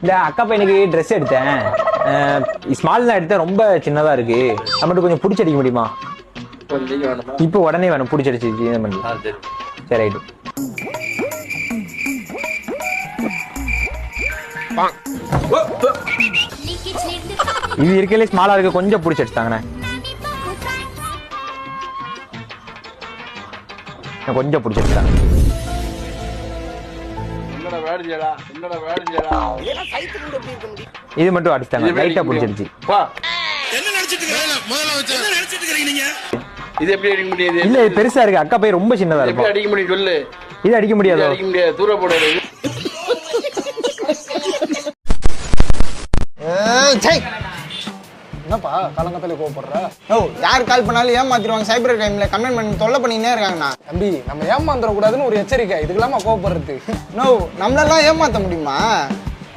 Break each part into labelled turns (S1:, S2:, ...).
S1: இந்த அக்கா பையனுக்கு ட்ரெஸ் எடுத்தேன். ஸ்மால் தான் எடுத்தேன், ரொம்ப சின்னதா இருக்கு. நம்மகிட்ட கொஞ்சம் பிடிச்சடிக்க முடியுமா? இப்போ உடனே வேணும், பிடிச்சடிச்சு பண்ணி. சரி ரைட்டு. இது இருக்கலே ஸ்மாலா இருக்கு, கொஞ்சம் பிடிச்சடிச்சாங்கண்ணே. கொஞ்சம் பிடிச்சிருக்காங்க. இது மட்டும் அடிச்சாங்க, லைட்டா பிடிச்சிருச்சு.
S2: இது எப்படி அடிக்க முடியாது?
S1: இல்ல இது பெருசா இருக்கு, அக்கா பை ரொம்ப சின்னதா இருக்கு.
S2: அடிக்க முடியும் சொல்லு.
S1: இது அடிக்க முடியாது,
S2: அடிக்க முடியாது, தூர போடாது.
S3: என்னப்பா காலங்கத்தாலே கோவப்படுற? ஓ, யார் கால் பண்ணாலும் ஏமாத்திடுவாங்க, சைபர் கிரைம்ல கம்ப்ளைண்ட் பண்ணி தொல்லை பண்ணினே இருக்காங்கண்ணா. தம்பி, நம்ம ஏமாந்துட கூடாதுன்னு ஒரு எச்சரிக்கை, இதுக்கெல்லாமா கோவப்படுறது? நோ, நம்மளெல்லாம் ஏமாத்த முடியுமா?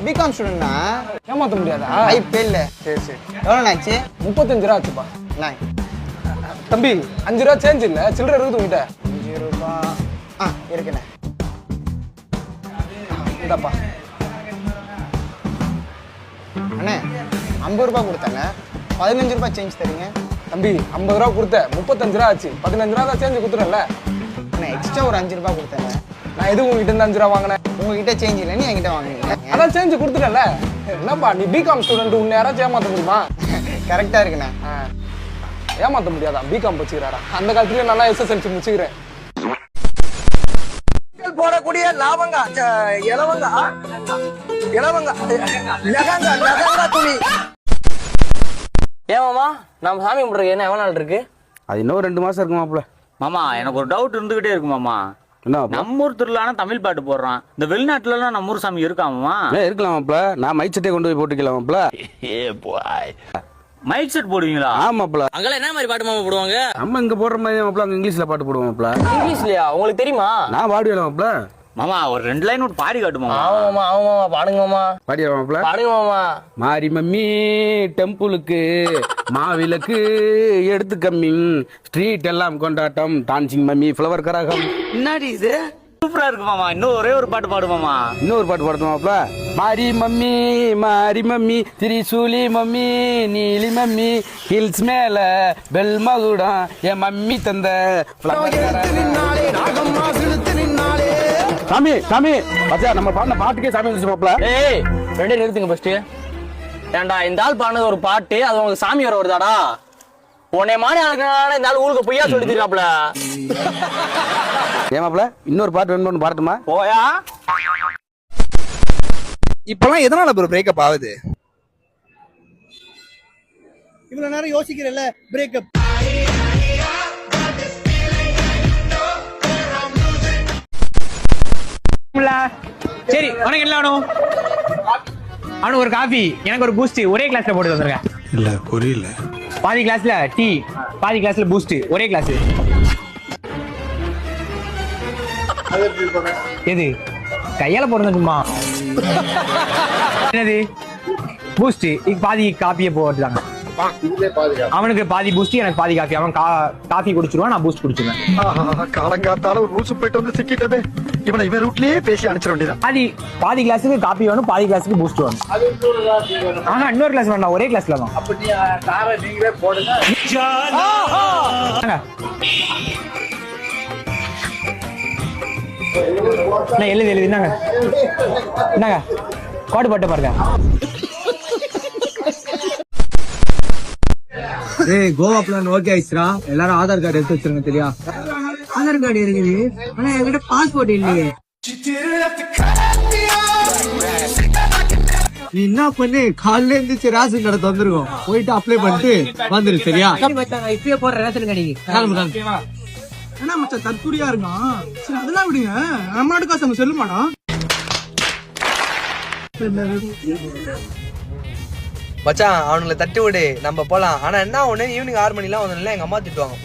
S3: பிகாம் ஸ்டூடெண்ட்னா ஏமாத்த முடியாதா? வாய்ப்பே இல்லை. சரி சரி, எவ்வளோ ஆச்சு? 35 ரூபா ஆச்சுப்பா. தம்பி, 5 ரூபா சேஞ்ச் இல்லை, சில்லறை இருக்குது உங்ககிட்ட? 5 ரூபா இருக்குண்ணே. இந்தாப்பா அண்ணே, 50 ரூபா கொடுத்தாங்க, 15 ரூபா சேஞ்ச் தரீங்க. தம்பி, 50 ரூபா கொடுத்த, 35 ரூபா ஆச்சு, 15 ரூபா தான் சேஞ்ச் கொடுத்துறேன்ல. அண்ணே, எக்ஸ்ட்ரா ஒரு 5 ரூபா கொடுத்தேன். நான் எதுவும் உங்ககிட்ட இருந்து 5 ரூபா வாங்கினேன்? உங்ககிட்ட சேஞ்ச் இல்லை, நீ என்கிட்ட வாங்கினீங்க. அதான் சேஞ்ச் கொடுத்துட்டேன்ல. என்னப்பா நீ பிகாம் ஸ்டூடெண்ட், உன்னை யாராச்சும் ஏமாற்ற முடியுமா? கரெக்டாக இருக்குண்ணே. ஏமாற்ற முடியாதா? பிகாம் வச்சுக்கிறாரா? அந்த காலத்துலேயே நல்லா எஸ்எஸ்எல்சி முடிச்சுக்கிறேன்.
S4: போடக்கூடிய லாபங்கா இலவங்கா துணி. ஏமாமா, நம்ம சாமி கும்பிட்றது என்ன எவ்வளோ நாள் இருக்கு?
S5: அது இன்னும் 2 மாசம் இருக்கு மாப்ள.
S6: மாமா, எனக்கு ஒரு டவுட் இருந்துகிட்டே இருக்கு மாமா. நம்ம ஊர் திருவிழானா தமிழ் பாட்டு போடுறான், இந்த வெளிநாட்டுல எல்லாம் நம்ம ஊர் சாமி இருக்காமா?
S5: இருக்கலாம் மாப்ள. நான் மைக் செட்டே கொண்டு போய் போட்டுக்கலாம் மாப்ள.
S6: மைக் செட் போடுவீங்களா?
S5: ஆமாப்ல.
S4: அங்கெல்லாம் என்ன மாதிரி பாட்டு மாமா போடுவாங்க?
S5: நம்ம இங்க போடுற மாதிரி மாப்ள, அங்க இங்கிலீஷ்ல பாட்டு போடுவோம் மாப்ள.
S4: இங்கிலீஷ்லயா? உங்களுக்கு தெரியுமா?
S5: நான் பாடுவேன் மாப்ள.
S6: மாமா, ஒரு 2 லைன் ஒரு பாடி காட்டுமா?
S4: ஆமாமா ஆமாமா, பாடுங்க மாமா.
S5: பாடியா மாப்ள?
S4: பாடுங்க மாமா.
S5: மாரி மம்மி டெம்பிளுக்கு மாவிளக்கு எடுத்து கம்மிங், ஸ்ட்ரீட் எல்லாம் கொண்டாட்டம், டான்சிங் மம்மி ஃப்ளவர் கரகம்.
S4: என்னடி இது?
S6: சூப்பரா இருக்கு மாமா. இன்னும் ஒரே ஒரு பாட்டு பாடுமாமா.
S5: இன்னொரு பாட்டு பாடுமா மாப்ள? மாரி மம்மி திரிசூலி மம்மி நீலி மம்மி ஹில்ஸ் மேல பெல் மகுடம் என் மம்மி தந்த சாமி சாமி பச்சா, நம்ம பாடின பாட்டுக்கே சாமி வந்துச்சு மாப்ள.
S4: ஏய், ரெண்டே நிறுத்துங்க ஃபர்ஸ்ட். ஏண்டா, இந்த ஆள் பாடுனது ஒரு பாட்டு, அது உங்களுக்கு சாமி வர வருதாடா? உன்னை மாறி ஆளுக்குனால இந்த ஆள் ஊருக்கு பொய்யா சொல்லி தராப்ல.
S5: ஏமாப்ல, இன்னொரு பாட்டு வேணும்னு பாடட்டுமா?
S4: போயா.
S7: இப்பெல்லாம் எதனால ப்ரோ பிரேக்கப் ஆகுது? இவ்வளவு நேரம் யோசிக்கிறேன்ல, பிரேக்கப்.
S1: சரி, உனக்கு என்ன வேணும்? அவனுக்கு ஒரு காஃபி, எனக்கு ஒரு பூஸ்ட், ஒரே கிளாஸ்ல போட்டு வந்துருங்க.
S7: இல்ல புரியல.
S1: பாதி கிளாஸ்ல டீ, பாதி கிளாஸ்ல பூஸ்ட், ஒரே கிளாஸ். எது கையால போடுறது சும்மா? என்னது பூஸ்ட்? பாதி காப்பியை போட்டுதாங்க. அவனுக்கு பாதி பூஸ்ட், எனக்கு பாதி காஃபி. அவன் காஃபி குடிச்சிருவான், நான் பூஸ்ட் குடிச்சிருவேன்.
S7: காலங்காத்தால ஒரு ரூசு போயிட்டு வந்து சிக்கிட்டது. இவனை இவன் ரூட்லயே பேசி அனுப்பிச்சிட வேண்டியதான்.
S1: பாதி கிளாஸுக்கு காப்பி வேணும், பாதி கிளாஸுக்கு பூஸ்ட் வேணும். இன்னொரு கிளாஸ் வேண்டாம், ஒரே கிளாஸ்ல தான். எழுது என்னங்க என்னங்க பாட்டு பாட்டு பாருங்க.
S8: கோவா பிளான் ஓகே ஆயிடுச்சுரா. எல்லாரும் ஆதார் கார்டு எடுத்து வச்சிருங்க. தெரியா? ஆதார் கார்டு இருக்குது, ஆனா என்கிட்ட பாஸ்போர்ட் இல்லையே. நீ என்ன பண்ணு, காலையில இருந்துச்சு ரேஷன் கடை வந்துருக்கோம், போயிட்டு அப்ளை பண்ணிட்டு வந்துரு. சரியா? இப்பயே போற ரேஷன் கடைக்கு என்ன மச்சான் தற்கூரியா இருக்கான். சரி, அதெல்லாம் விடுங்க. நம்ம நாட்டு காசு நம்ம சொல்லுமாடா.
S9: மச்சான், அவனுங்களை தட்டி விடு, நம்ம போலாம். ஆனா என்ன ஒண்ணு, ஈவினிங் 6 மணிலாம் வந்து எங்க அம்மா திட்டுவாங்க.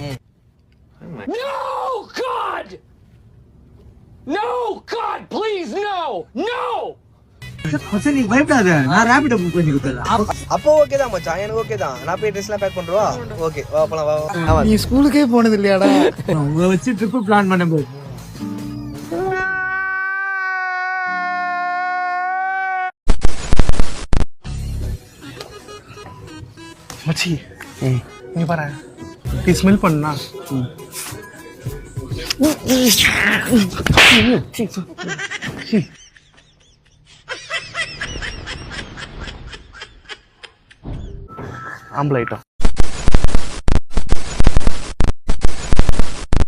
S8: நீ பயப்படாத, நான் ரேபிடோ புக் பண்ணி கொடுத்துறேன்.
S9: அப்போ ஓகே தான் மச்சான், எனக்கு ஓகே தான். நான் போய் ட்ரெஸ் எல்லாம் பேக் பண்றவா? ஓகே, வா போலாம் வா.
S7: நீ ஸ்கூலுக்கே போனது இல்லையாடா?
S8: உங்களை வச்சு ட்ரிப் பிளான் பண்ணும்போது
S3: மச்சி நீ பாரு நீ ஸ்மெல் பண்ணா ஆம்பளை ஐட்டம்